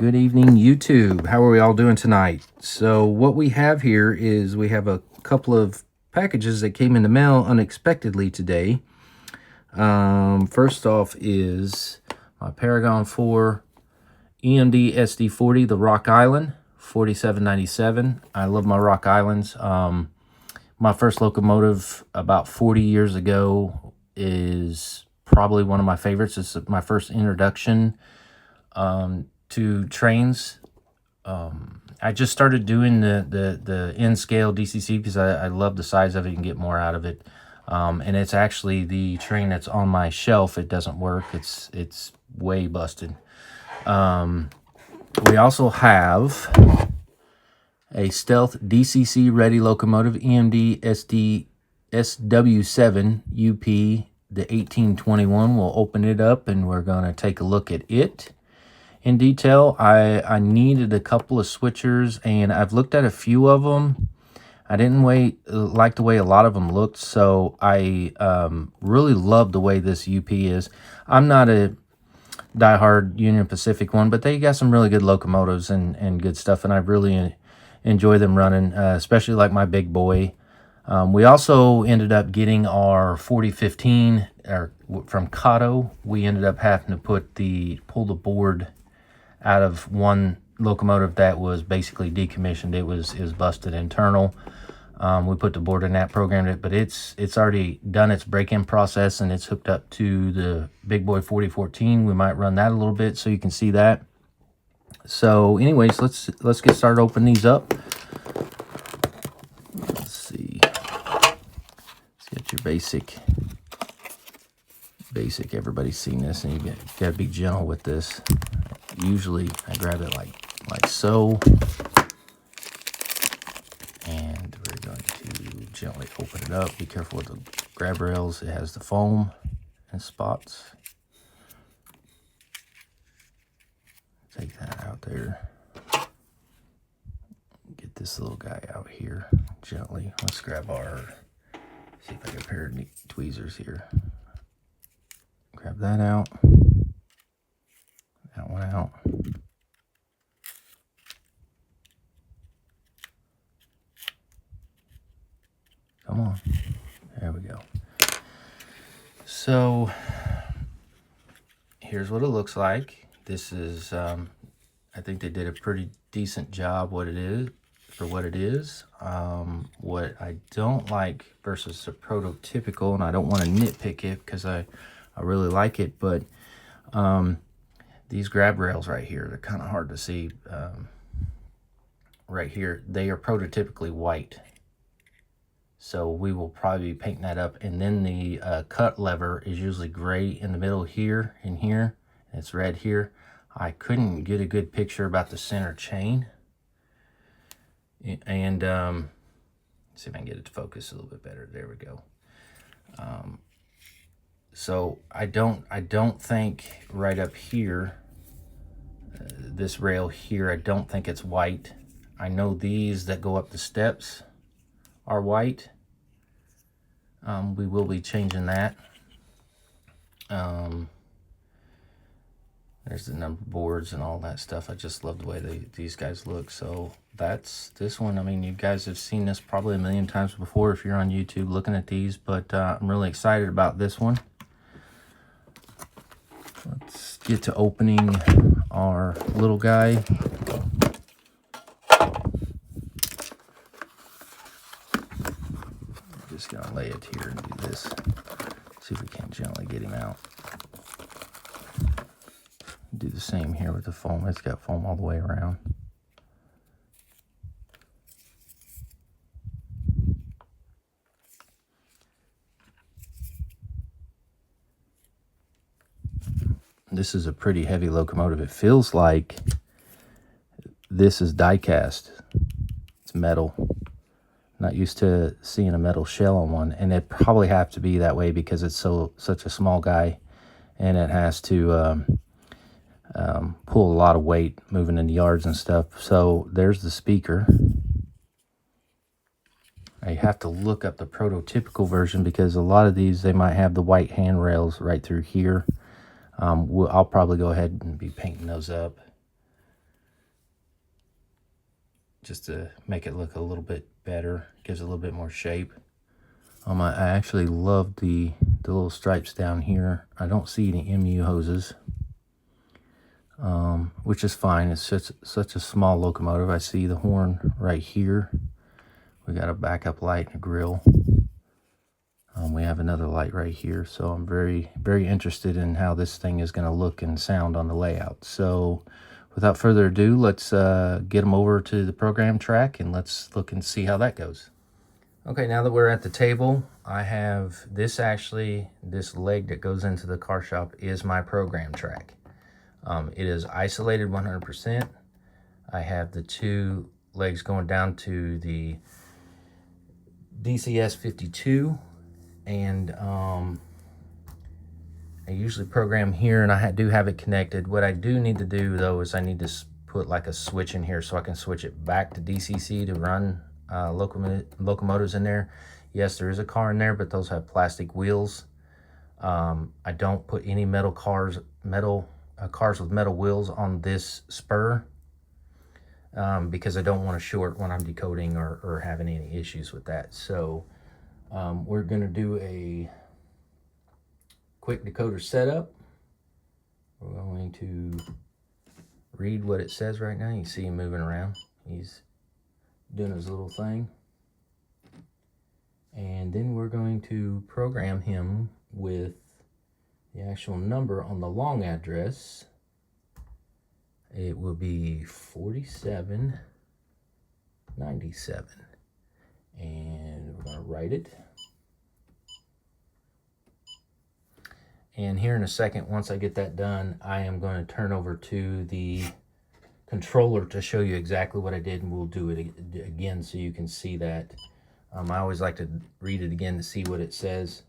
Good evening, YouTube. How are we all doing tonight? So what we have here is we have a couple of packages that came in the mail unexpectedly today. First off is my Paragon 4 EMD SD40, the Rock Island, $47.97. I love my Rock Islands. My first locomotive about 40 years ago is probably one of my favorites. It's my first introduction to trains. I just started doing the N-scale DCC because I love the size of it and get more out of it. And it's actually the train that's on my shelf. It doesn't work. It's way busted. We also have a Stealth DCC ready locomotive, EMD SW7 UP, the 1821. We'll open it up and we're going to take a look at it in detail. I needed a couple of switchers and I've looked at a few of them. I didn't like the way a lot of them looked, so I really love the way this UP is. I'm not a diehard Union Pacific one, but they got some really good locomotives and good stuff, and I really enjoy them running, especially like my big boy. We also ended up getting our 4015 from Kato. We ended up having to pull the board out of one locomotive that was basically decommissioned. It was busted internal. We put the board in that, programmed it, but it's already done its break-in process and it's hooked up to the big boy 4014. We might run that a little bit so you can see that. So anyways, let's get started opening these up. Let's see. Let's get your basic. Everybody's seen this, and you got to be gentle with this. Usually I grab it like so, and we're going to gently open it up. Be careful with the grab rails. It has the foam and spots. Take that out there. Get this little guy out here gently. Let's grab see if I get a pair of tweezers here. Grab that out. That one out. Come on. There we go. So here's what it looks like. This is I think they did a pretty decent job for what it is. What I don't like versus the prototypical, and I don't want to nitpick it because I really like it, but these grab rails right here, they're kind of hard to see. Right here, they are prototypically white. So we will probably be painting that up. And then the cut lever is usually gray in the middle here and here. And it's red here. I couldn't get a good picture about the center chain. And see if I can get it to focus a little bit better. There we go. So I don't think right up here, this rail here, I don't think it's white. I know these that go up the steps are white. We will be changing that. There's the number boards and all that stuff. I just love the way these guys look. So that's this one. I mean, you guys have seen this probably a million times before if you're on YouTube looking at these, but I'm really excited about this one. Let's get to opening our little guy. Just gonna lay it here and do this. See if we can gently get him out. Do the same here with the foam. It's got foam all the way around. This is a pretty heavy locomotive. It feels like this is die cast. It's metal. Not used to seeing a metal shell on one, and it probably have to be that way because it's such a small guy, and it has to pull a lot of weight moving in the yards and stuff. So there's the speaker. I have to look up the prototypical version because a lot of these, they might have the white handrails right through here. I'll probably go ahead and be painting those up. just to make it look a little bit better, gives it a little bit more shape. I actually love the little stripes down here. I don't see any MU hoses, which is fine. It's just such a small locomotive. I see the horn right here. We got a backup light and a grill. We have another light right here, so I'm very, very interested in how this thing is going to look and sound on the layout. So without further ado, let's get them over to the program track and let's look and see how that goes. Okay, now that we're at the table, I have this leg that goes into the car shop is my program track. It is isolated 100%. I have the two legs going down to the DCS 52, and I usually program here, and I do have it connected. What I do need to do though is I need to put like a switch in here so I can switch it back to DCC to run locomotives in there. Yes, there is a car in there, but those have plastic wheels. I don't put any cars with metal wheels on this spur because I don't want to short when I'm decoding or having any issues with that. So we're going to do a quick decoder setup. We're going to read what it says right now. You see him moving around. He's doing his little thing. And then we're going to program him with the actual number on the long address. It will be 4797. And we're going to write it. And here in a second, once I get that done, I am going to turn over to the controller to show you exactly what I did, and we'll do it again so you can see that. I always like to read it again to see what it says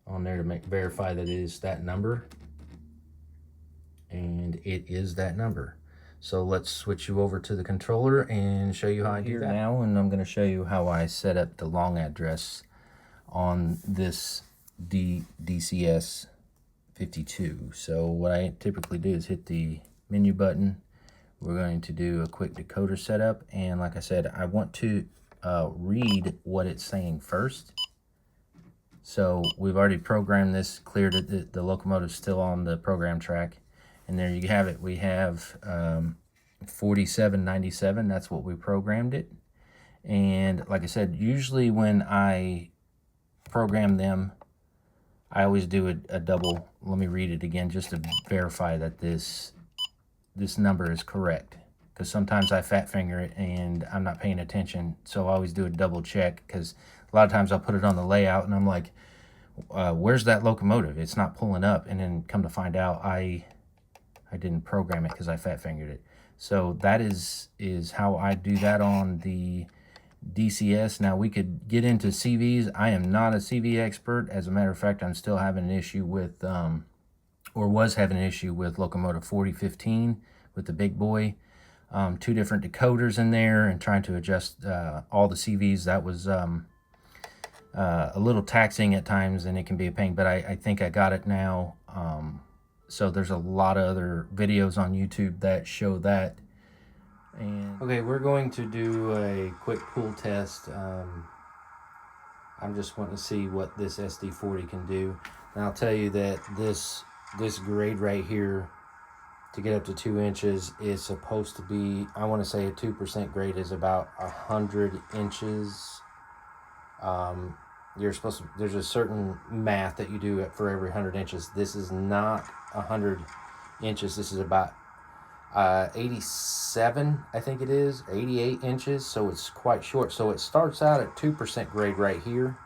on there to verify that it is that number. And it is that number. So let's switch you over to the controller and show you how I do that now. And I'm going to show you how I set up the long address on this DCS 52. So what I typically do is hit the menu button. We're going to do a quick decoder setup, and like I said, I want to read what it's saying first. So we've already programmed this, cleared it. The locomotive's still on the program track, and there you have it. We have 4797. That's what we programmed it. And like I said, usually when I program them, I always do a double. Let me read it again just to verify that this number is correct, because sometimes I fat finger it and I'm not paying attention. So I always do a double check, because a lot of times I'll put it on the layout and I'm like, where's that locomotive? It's not pulling up. And then come to find out I didn't program it because I fat fingered it. So that is how I do that on the DCS. Now we could get into CVs. I am not a CV expert. As a matter of fact, I'm still having an issue with, or was having an issue with locomotive 4015 with the big boy. Two different decoders in there and trying to adjust all the CVs. That was a little taxing at times, and it can be a pain, but I think I got it now. So there's a lot of other videos on YouTube that show that. And okay, we're going to do a quick pull test. I'm just wanting to see what this SD40 can do. And I'll tell you that this grade right here, to get up to 2 inches, is supposed to be, I want to say a 2% grade is about 100 inches. You're supposed to, there's a certain math that you do for every 100 inches. This is not 100 inches. This is about 87, I think it is, 88 inches. So it's quite short. So it starts out at 2% grade right here,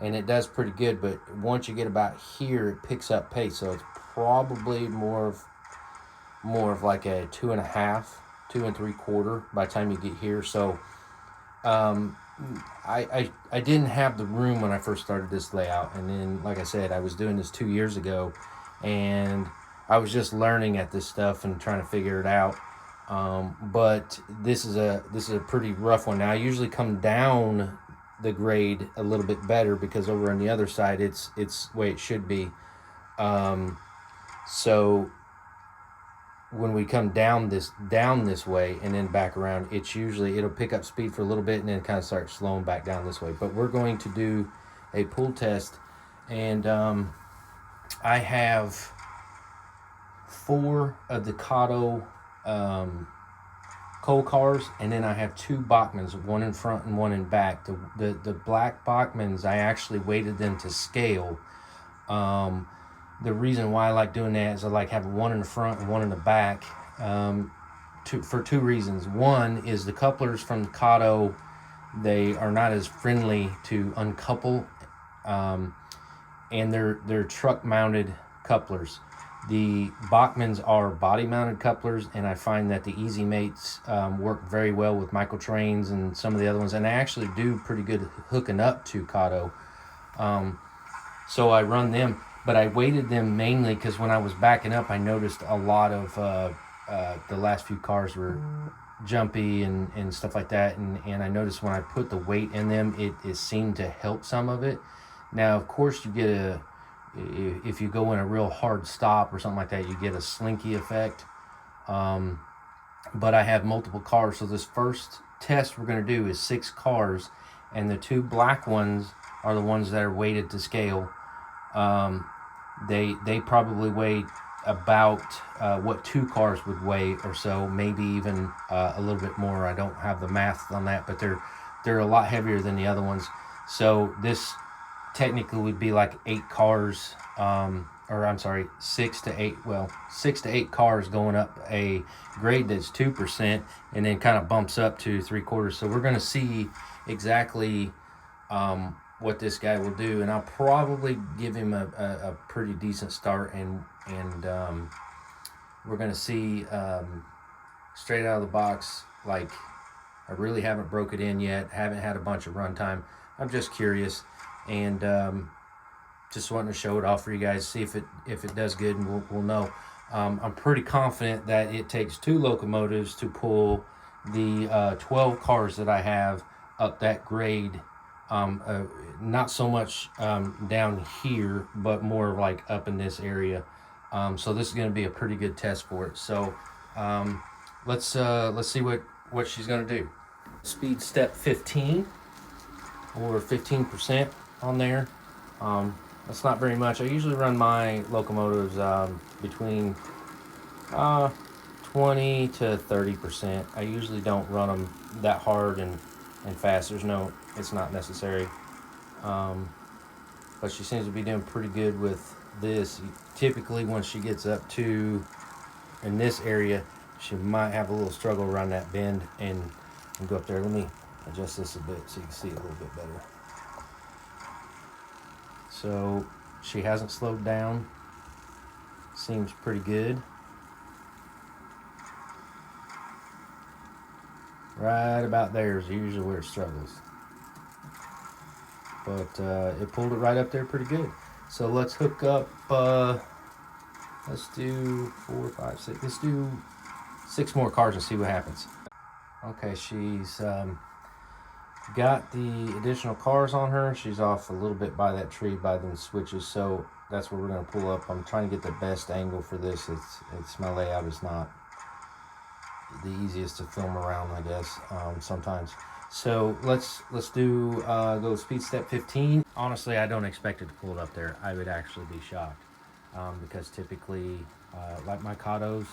and it does pretty good. But once you get about here, it picks up pace. So it's probably more of like a 2.5, 2 3/4 by the time you get here. So I didn't have the room when I first started this layout, and then like I said, I was doing this 2 years ago, and I was just learning at this stuff and trying to figure it out. But this is a pretty rough one. Now I usually come down the grade a little bit better, because over on the other side it's the way it should be. So when we come down this way and then back around, it'll pick up speed for a little bit and then kind of start slowing back down this way. But we're going to do a pull test, and I have 4 of the Kato coal cars, and then I have 2 Bachmans, one in front and one in back. The black Bachmans, I actually weighted them to scale. The reason why I like doing that is I like having one in the front and one in the back, for 2 reasons. One is the couplers from Kato, they are not as friendly to uncouple, and they're truck mounted couplers. The Bachmans are body mounted couplers, and I find that the Easy Mates work very well with Microtrains and some of the other ones, and they actually do pretty good hooking up to Kato. So I run them, but I weighted them mainly because when I was backing up, I noticed a lot of the last few cars were jumpy and stuff like that, and I noticed when I put the weight in them, it seemed to help some of it. Now, of course, you get if you go in a real hard stop or something like that, you get a slinky effect. But I have multiple cars, so this first test we're going to do is 6 cars, and the 2 black ones are the ones that are weighted to scale. They probably weigh about what 2 cars would weigh or so, maybe even a little bit more. I don't have the math on that, but they're a lot heavier than the other ones. So this technically would be like 8 cars, or I'm sorry, 6 to 8 cars going up a grade that's 2%, and then kind of bumps up to 3/4. So we're going to see exactly what this guy will do, and I'll probably give him a pretty decent start, and we're going to see straight out of the box. Like, I really haven't broke it in yet, haven't had a bunch of runtime. I'm just curious, and just wanting to show it off for you guys, see if it does good, and we'll know. I'm pretty confident that it takes 2 locomotives to pull the 12 cars that I have up that grade. Not so much down here, but more like up in this area. So this is going to be a pretty good test for it. So let's see what she's going to do. Speed step 15 or 15% on there. That's not very much. I usually run my locomotives between 20 to 30%. I usually don't run them that hard and fast. It's not necessary. But she seems to be doing pretty good with this. Typically, when she gets up to in this area, she might have a little struggle around that bend and go up there. Let me adjust this a bit so you can see it a little bit better. So she hasn't slowed down. Seems pretty good. Right about there is usually where it struggles. But it pulled it right up there pretty good. So let's hook up, let's do 4, 5, 6. Let's do 6 more cars and see what happens. Okay, she's got the additional cars on her. She's off a little bit by that tree by them switches, so that's where we're going to pull up. I'm trying to get the best angle for this. It's my layout is not the easiest to film around, I guess, sometimes. So let's do go speed step 15. Honestly, I don't expect it to pull it up there. I would actually be shocked, because typically, like my Katos,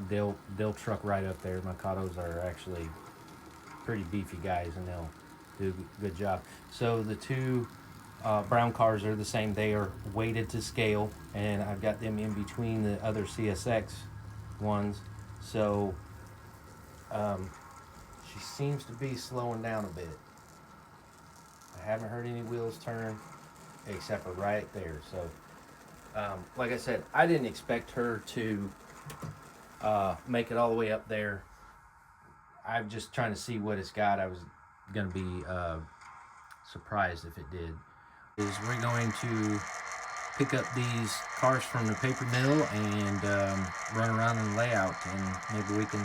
they'll truck right up there. My Katos are actually pretty beefy guys, and they'll do a good job. So the 2 brown cars are the same. They are weighted to scale, and I've got them in between the other CSX ones. So she seems to be slowing down a bit. I haven't heard any wheels turn except for right there. So like I said, I didn't expect her to make it all the way up there. I'm just trying to see what it's got. I was going to be surprised if it did. We're going to pick up these cars from the paper mill and run around in the layout, and maybe we can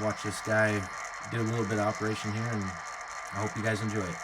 watch this guy do a little bit of operation here, and I hope you guys enjoy it.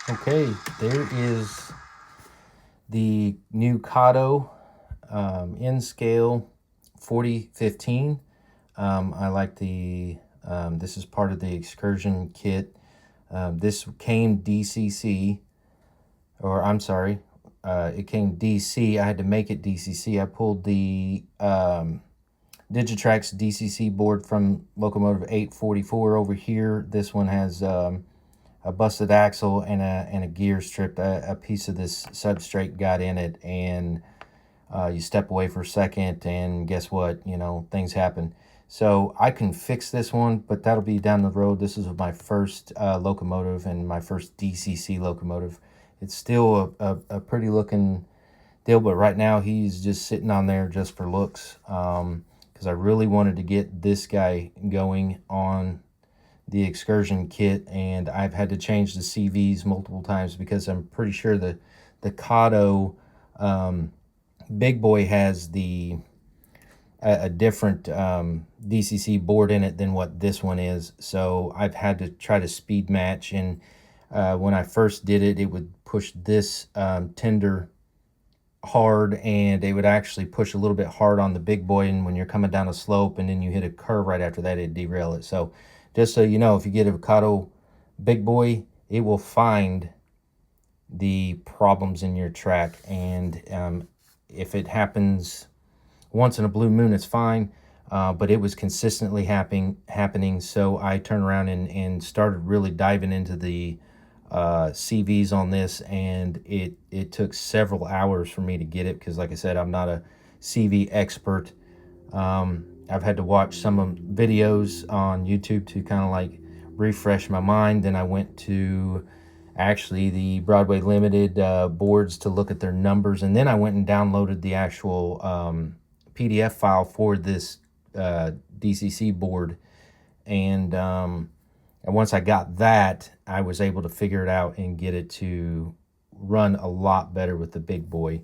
Okay, there is the new Kato in scale 4015. I like the, this is part of the excursion kit. This came DCC, or I'm sorry, it came DC. I had to make it DCC. I pulled the Digitrax DCC board from locomotive 844 over here. This one has a busted axle and a gear stripped. A piece of this substrate got in it, and you step away for a second, and guess what? You know, things happen. So I can fix this one, but that'll be down the road. This is my first locomotive and my first DCC locomotive. It's still a pretty looking deal, but right now he's just sitting on there just for looks, because I really wanted to get this guy going on the excursion kit, and I've had to change the CVs multiple times because I'm pretty sure the Kato Big Boy has a different DCC board in it than what this one is. So I've had to try to speed match, and when I first did it, it would push this tender hard, and it would actually push a little bit hard on the Big Boy, and when you're coming down a slope and then you hit a curve right after that, it'd derail it. So just so you know, if you get a Kato Big Boy, it will find the problems in your track, and if it happens once in a blue moon, it's fine, but it was consistently happening. So I turned around and started really diving into the CVs on this, and it took several hours for me to get it because, like I said, I'm not a CV expert. I've had to watch some videos on YouTube to kind of like refresh my mind. Then I went to actually the Broadway Limited boards to look at their numbers, and then I went and downloaded the actual PDF file for this DCC board, and once I got that, I was able to figure it out and get it to run a lot better with the Big Boy.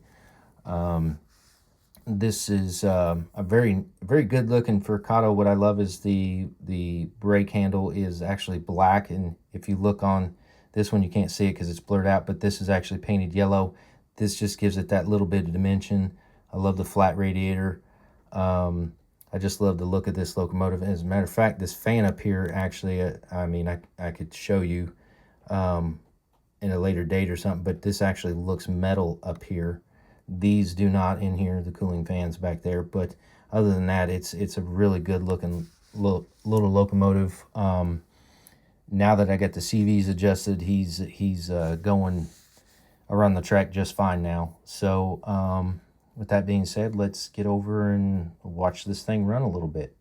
This is a very good looking for Kato. What I love is the brake handle is actually black, and if you look on this one, you can't see it because it's blurred out, but this is actually painted yellow. This just gives it that little bit of dimension. I love the flat radiator. I just love the look of this locomotive. As a matter of fact, this fan up here, actually, I mean, I could show you in a later date or something, but this actually looks metal up here. These do not in here, the cooling fans back there, but other than that, it's a really good looking little locomotive. Now that I got the CVs adjusted, he's going around the track just fine now. So with that being said, let's get over and watch this thing run a little bit.